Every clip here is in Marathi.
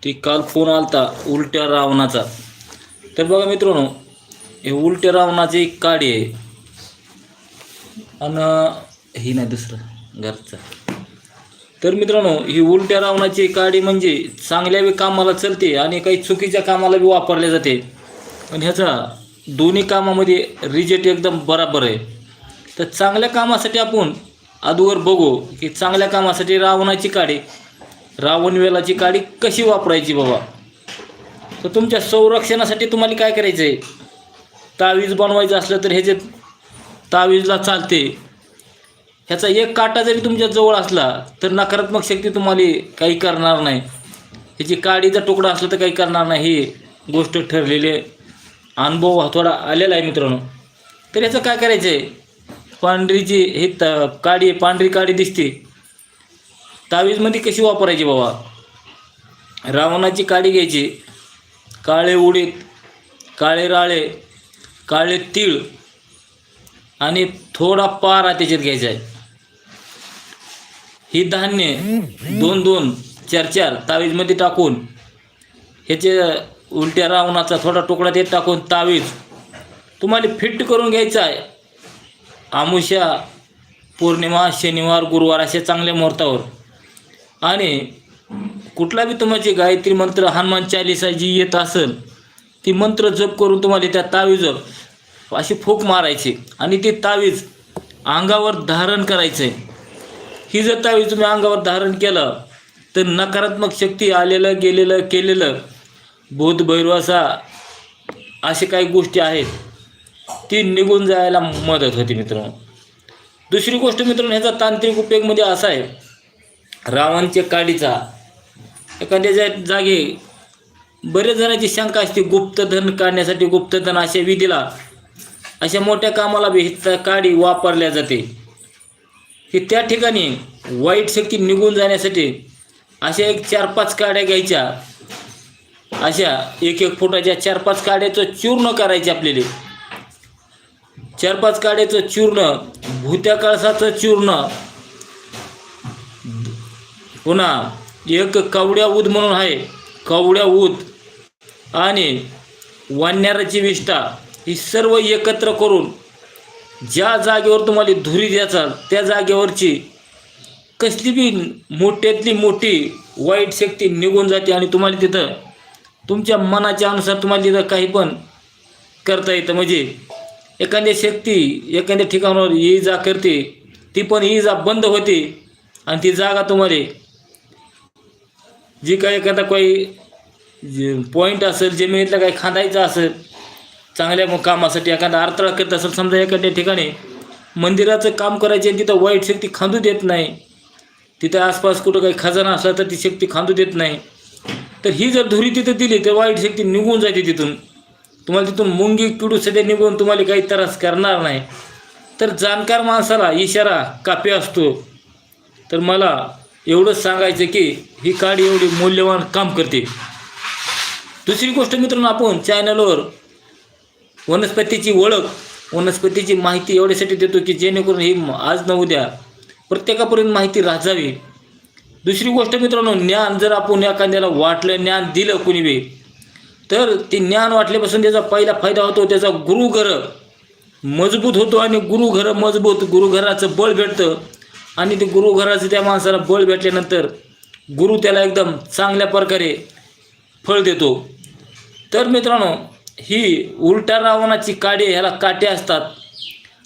ती काल फोन आलता उलट्या रावणाचा. तर बघा मित्रांनो, हे उलट्या रावणाची काडी आहे आणि ही नाही दुसरं घरचा. तर मित्रांनो, ही उलट्या रावणाची काडी म्हणजे चांगल्या बी कामाला चलते आणि काही चुकीच्या कामाला बी वापरले जाते. पण ह्याचा दोन्ही कामामध्ये रिजेक्ट एकदम बराबर आहे. तर चांगल्या कामासाठी आपण अगोदर बघू की चांगल्या कामासाठी रावणाची काडी, रावणवेलाची काडी कशी वापरायची बाबा. तर तुमच्या संरक्षणासाठी तुम्हाला काय करायचं आहे, तावीज बनवायचं असलं तर ह्याचे तावीजला चालते. ह्याचा एक काटा जरी तुमच्या जवळ असला तर नकारात्मक शक्ती तुम्हाला काही करणार नाही. ह्याची काडीचा तुकडा असला तर काही करणार नाही. ही गोष्ट ठरलेली आहे, अनुभव थोडा आलेला आहे मित्रांनो. तर ह्याचं काय करायचं आहे, पांढरीची हे काडी आहे, पांढरी काडी दिसते, तावीजमध्ये कशी वापरायची बाबा. रावणाची काडी घ्यायची, काळे उडीद, काळे राळे, काळे तीळ आणि थोडा पारा त्याच्यात घ्यायचा आहे. ही धान्य 2-2, 4-4 तावीजमध्ये टाकून ह्याचे उलट्या रावणाचा थोडा तुकडा ते टाकून तावीज तुम्हाला फिट करून घ्यायचा आहे. अमावस्या, पौर्णिमा, शनिवार, गुरुवार अशा चांगल्या मुहूर्तावर. आणि कुठला बी तुमची गायत्री मंत्र, हनुमान चालीसा जी येत असेल ती मंत्र जप करून तुम्हाला त्या तावीजवर अशी फूक मारायची आणि ती तावीज अंगावर धारण करायचं आहे. ही जर तावीज तुम्ही अंगावर धारण केलं तर नकारात्मक शक्ती आलेलं गेलेलं केलेलं भूत भैरवासा असे काही गोष्टी आहेत ती निघून जायला मदत होती मित्रांनो. दुसरी गोष्ट मित्रांनो, ह्याचा तांत्रिक उपयोग म्हणजे असा आहे, रावणच्या काडीचा एखाद्या जागी बरेच जणांची शंका असते, गुप्तधन काढण्यासाठी गुप्तधन अशा विधीला, अशा मोठ्या कामाला बी ही काडी वापरल्या जाते. की त्या ठिकाणी वाईट शक्ती निघून जाण्यासाठी अशा एक 4-5 काड्या घ्यायच्या, अशा 1-1 फुटाच्या 4-5 काड्याचं चूर्ण करायचे आपल्याला. 4-5 काड्याचं चूर्ण, भूत्या कळसाचं चूर्ण, पुन्हा एक कवड्या ऊद म्हणून आहे, कवड्या ऊद आणि वाण्याराची विष्ठा, ही सर्व एकत्र करून ज्या जागेवर तुम्हाला धुरी द्याचाल त्या जागेवरची कसली बी मोठ्यातली मोठी वाईट शक्ती निघून जाते आणि तुम्हाला तिथं तुमच्या मनाच्या अनुसार तुम्हाला तिथं काही पण करता येतं. म्हणजे एखाद्या शक्ती एखाद्या ठिकाणावर ये जा करते, ती पण ये जा बंद होते आणि ती जागा तुम्हाला जी काही एखादा काही पॉईंट असेल, जमिनीतला काही खांदायचं असेल, चांगल्या कामासाठी एखादा अडथळा करत असेल, समजा एखाद्या ठिकाणी मंदिराचं काम करायचे आणि तिथं वाईट शक्ती खांदू देत नाही, तिथं आसपास कुठं काही खजाना असला तर ती शक्ती खांदू देत नाही, तर ही जर धुरी तिथं दिली तर वाईट शक्ती निघून जाते तिथून. तुम्हाला तिथून मुंगी किडू सध्या निघून तुम्हाला काही त्रास करणार नाही. तर जाणकार माणसाला इशारा कापी असतो. तर मला एवढंच सांगायचं की ही काडी एवढी मौल्यवान काम करते. दुसरी गोष्ट मित्रांनो, आपण चॅनलवर वनस्पतीची ओळख, वनस्पतीची माहिती एवढ्यासाठी देतो की जेणेकरून ही आज न उद्या प्रत्येकापर्यंत माहिती राहावी. दुसरी गोष्ट मित्रांनो, ज्ञान जर आपण एखाद्याला वाटलं, ज्ञान दिलं कुणी बी, तर ते ज्ञान वाटल्यापासून त्याचा पहिला फायदा होतो, त्याचा गुरुघर मजबूत होतो आणि गुरुघर मजबूत, गुरुघराचं बळ भेटतं आणि ते गुरुघराचं त्या माणसाला बळ भेटल्यानंतर गुरु त्याला एकदम चांगल्या प्रकारे फळ देतो. तर मित्रांनो, ही उलटा रावणाची काडी, ह्याला काटे असतात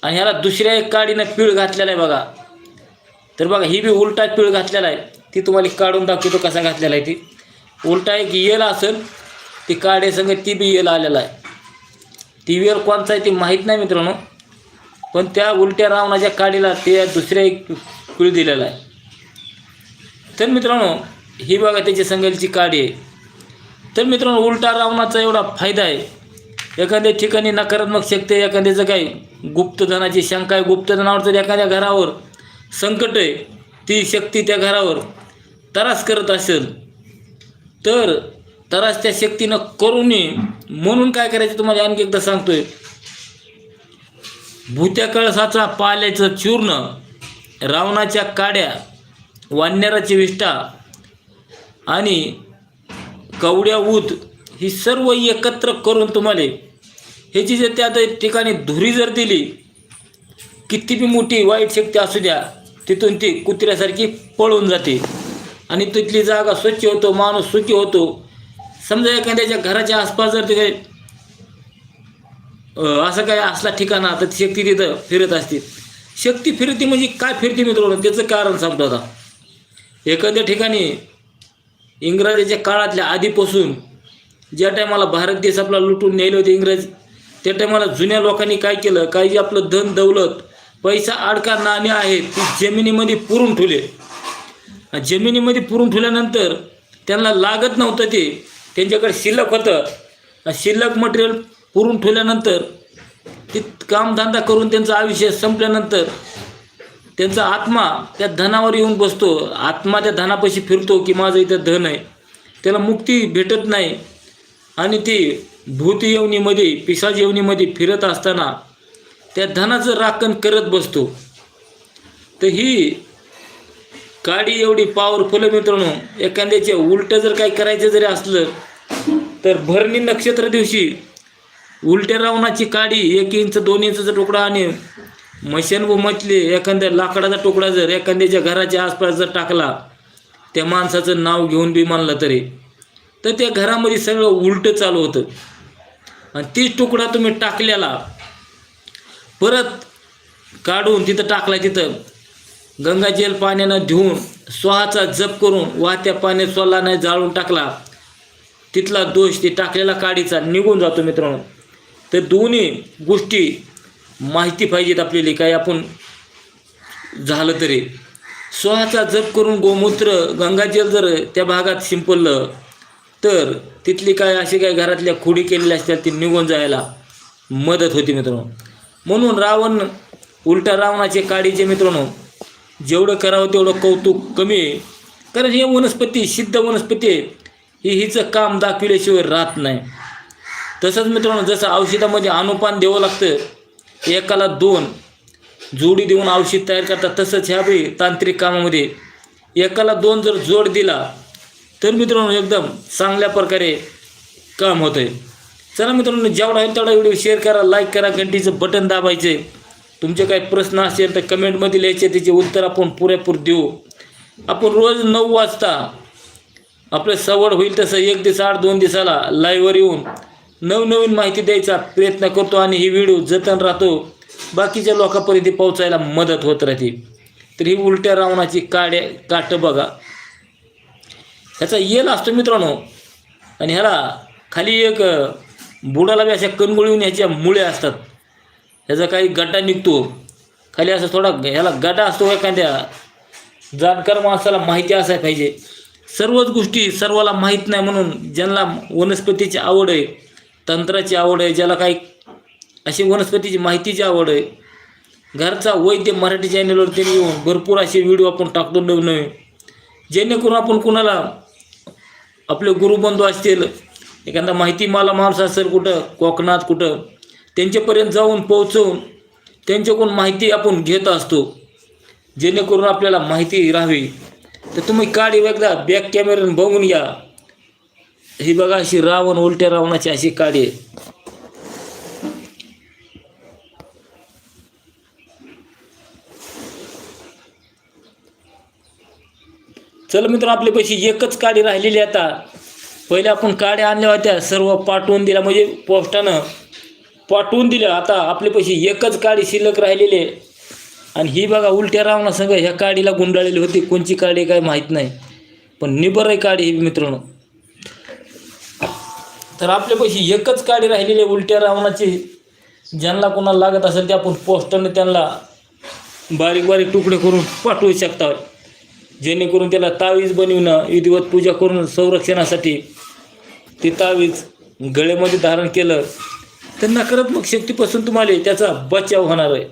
आणि ह्याला दुसऱ्या एक काडीनं पीळ घातलेला आहे बघा. तर बघा, ही बी उलटा पीळ घातलेला आहे, ती तुम्हाला काढून दाखवतो कसा घातलेला आहे. ती उलटा एक येल असेल, ती काड्यासंग ती बी येल आलेला आहे. ती वेल कोणचा आहे ती माहीत नाही मित्रांनो, पण त्या उलट्या रावणाच्या काडीला ते दुसऱ्या एक पीळ दिलेला आहे. तर मित्रांनो, ही बघा त्याची संगलची काडी आहे. तर मित्रांनो, उलटा रावणाचा एवढा फायदा आहे, एखाद्या ठिकाणी नकारात्मक शक्ती, एखाद्याचं काही गुप्तधनाची शंका आहे, गुप्तधनावर जर एखाद्या घरावर संकट आहे, ती शक्ती त्या घरावर त्रास करत असेल तर त्रास त्या शक्तीनं करू नये म्हणून काय करायचं तुम्हाला आणखी एकदा सांगतोय. भूत्या कळसाचा पाल्याचं चूर्ण, रावणाच्या काड्या, वाण्याराची विष्ठा आणि कवड्या ऊत ही सर्व एकत्र करून तुम्हाला ह्याची जर त्या ठिकाणी धुरी जर दिली, किती बी मोठी वाईट शक्ती असू द्या, तिथून ती कुत्र्यासारखी पळून जाते आणि तिथली जागा स्वच्छ होतो, माणूस सुखी होतो. समजा एखाद्याच्या घराच्या आसपास जर ते असं काय असला ठिकाणा तर ती शक्ती तिथं फिरत असते. शक्ती फिरते म्हणजे काय फिरते मित्रांनो, त्याचं कारण सांगतो. आता एखाद्या ठिकाणी इंग्रजाच्या काळातल्या आधीपासून ज्या टायमाला भारत देश आपला लुटून नेले होते इंग्रज, त्या टायमाला जुन्या लोकांनी काय केलं, काही जे आपलं धन दौलत पैसा अडका नाणे आहेत ती जमिनीमध्ये पुरून ठेवले. जमिनीमध्ये पुरून ठेवल्यानंतर त्यांना लागत नव्हतं, ते त्यांच्याकडे शिल्लक होतं. शिल्लक मटेरियल पुरून ठेवल्यानंतर ते कामधंदा करून त्यांचं आयुष्य संपल्यानंतर त्यांचा आत्मा त्या धनावर येऊन बसतो. आत्मा त्या धनापाशी फिरतो की माझं इथं धन आहे, त्याला मुक्ती भेटत नाही आणि ती भूत येवनीमध्ये पिशाच येवनीमध्ये फिरत असताना त्या धनाचं राखण करत बसतो. तर ही काडी एवढी पॉवरफुल मित्रांनो. एखाद्याचे उलटं जर काही करायचं जरी असलं तर भरणी नक्षत्र दिवशी उलट्या रावणाची काडी 1 इंच 2 इंचचा तुकडा आणि मशन व मचले एखाद्या लाकडाचा तुकडा जर एखाद्याच्या घराच्या आसपास जर टाकला, त्या माणसाचं नाव घेऊन बी मानलं तरी, तर त्या घरामध्ये सगळं उलटं चालू होतं. आणि तीच तुकडा तुम्ही टाकलेला परत काढून तिथं टाकला, तिथं गंगाजल पाण्यानं धुवून स्वाहाचा जप करून वाहत्या पाण्यात सोला नाही जाळून टाकला, तिथला दोष ते टाकलेला काडीचा निघून जातो मित्रांनो. तर दोन्ही गोष्टी माहिती पाहिजेत आपल्याला. काय आपण झालं तरी स्वाहाचा जप करून गोमूत्र गंगाजल जर त्या भागात शिंपडलं तर तिथली काय अशी काय घरातल्या खोडी केलेल्या असतात ती निघून जायला मदत होती मित्रांनो. म्हणून उलटा रावणाचे काडीचे मित्रांनो जेवढं करावं तेवढं कौतुक कमी आहे. कारण हे वनस्पती सिद्ध वनस्पती आहे, हिचं काम दाखविल्याशिवाय राहत नाही. तसंच मित्रांनो जसं औषधामध्ये अनुपान द्यावं लागतं, एकाला 2 जोडी देऊन औषध तयार करतात, तसंच ह्या बी तांत्रिक कामामध्ये एकाला 2 जर जोड दिला तर मित्रांनो एकदम चांगल्या प्रकारे काम होतं आहे. चला मित्रांनो, जेवढा होईल तेवढा व्हिडिओ शेअर करा, लाईक करा, घंटीचं बटन दाबायचे. तुमचे काही प्रश्न असेल तर कमेंटमध्ये लिहायचे, त्याचे उत्तर आपण पुरेपूर देऊ. आपण रोज 9 वाजता आपलं सवड होईल तसं 1 दिवस 2 दिवसाला लाईव्हवर येऊन नवनवीन माहिती द्यायचा प्रयत्न करतो आणि ही व्हिडिओ जतन राहतो, बाकीच्या लोकांपर्यंत पोहोचायला मदत होत राहते. तर ही उलट्या रावणाची काटं बघा, ह्याचा येल असतो मित्रांनो आणि ह्याला खाली एक बुडाला बी अशा कणगोळीहून ह्याच्या मुळे असतात, ह्याचा काही गड्डा निघतो खाली असं थोडा ह्याला गड्डा असतो. एखाद्या जाणकार माणसाला माहिती असायला पाहिजे. सर्वच गोष्टी सर्वाला माहीत नाही, म्हणून ज्यांना वनस्पतीची आवड आहे, तंत्राची आवड आहे, ज्याला काही अशी वनस्पतीची माहितीची आवड आहे, घरचा वैद्य मराठी चॅनलवर त्यांनी येऊन भरपूर असे व्हिडिओ आपण टाकतो नवनवीन, जेणेकरून आपण कुणाला आपले गुरुबंधू असतील, एखादा माहिती मला माणूस असेल कुठं कोकणात कुठं, त्यांच्यापर्यंत जाऊन पोहोचवून त्यांच्याकडून माहिती आपण घेत असतो, जेणेकरून आपल्याला माहिती राहावी. तर तुम्ही काडी एकदा बॅक कॅमेऱ्यानं बघून या. ही बघा अशी उलट्या रावणाची अशी काडी आहे. चल मित्र, आपल्यापाशी एकच काडी राहिलेली आता. पहिले आपण काड्या आणल्या होत्या, सर्व पाठवून दिल्या, म्हणजे पोस्टानं पाठवून दिल्या. आता आपल्यापाशी एकच काडी शिल्लक राहिलेली आहे आणि ही बघा उलट्या रावणासंग ह्या काडीला गुंडाळलेली होती. कोणची काडी काय माहीत नाही, पण निबर आहे काडी ही मित्रांनो. तर आपल्यापाशी एकच काडी राहिलेली आहे उलट्या रावणाची. ज्यांना कोणाला लागत असेल ते आपण पोस्टानं त्यांना बारीक बारीक तुकडे करून पाठवू शकता, जेणेकरून त्याला तावीज बनवणं, विधिवत पूजा करून संरक्षणासाठी ते तावीज गळ्यामध्ये धारण केलं तर नकारात्मक शक्तीपासून तुम्हाला त्याचा बचाव होणार आहे.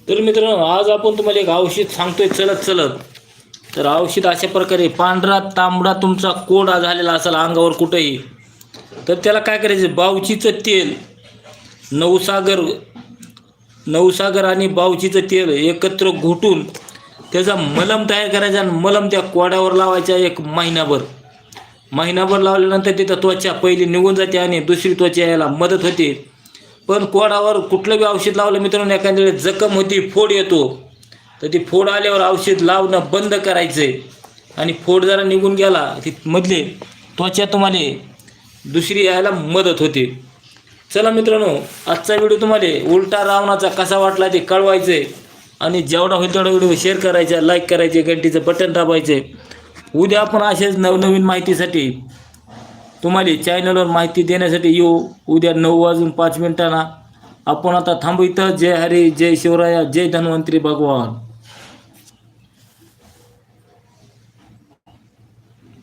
तर मित्रांनो आज आपण तुम्हाला एक औषध सांगतोय चलत चलत. तर औषध अशा प्रकारे पांढरा तांबडा तुमचा कोडा झालेला असेल अंगावर कुठेही, तर त्याला काय करायचं, बावचीचं तेल, नवसागर आणि बावचीचं तेल एकत्र घोटून त्याचा मलम तयार करायचा आणि मलम त्या कोड्यावर लावायचा एक महिनाभर लावल्यानंतर तिथं त्वचा पहिली निघून जाते आणि दुसरी त्वचा यायला मदत होते. पण कोडावर कुठलं बी औषध लावलं मित्रांनो, एखाद्या वेळेस जखम होती, फोड येतो, तर ती फोड आल्यावर औषध लावणं बंद करायचं आणि फोड जरा निघून गेला ती मधली त्वचा तुम्हाला दुसरी यायला मदत होते. चला मित्रांनो, आजचा व्हिडिओ तुम्हाला उलटा रावणाचा कसा वाटला ते कळवायचं आणि जेवढा होईल तेवढा व्हिडिओ शेअर करायचा, लाईक करायचे, घंटीचं बटन दाबायचे. उद्या आपण असेच नवनवीन माहितीसाठी तुम्हाला चॅनलवर माहिती देण्यासाठी येऊ. उद्या 9:05 आपण आता थांबू इथं. जय हरी, जय शिवराया, जय धन्वंतरी भगवान.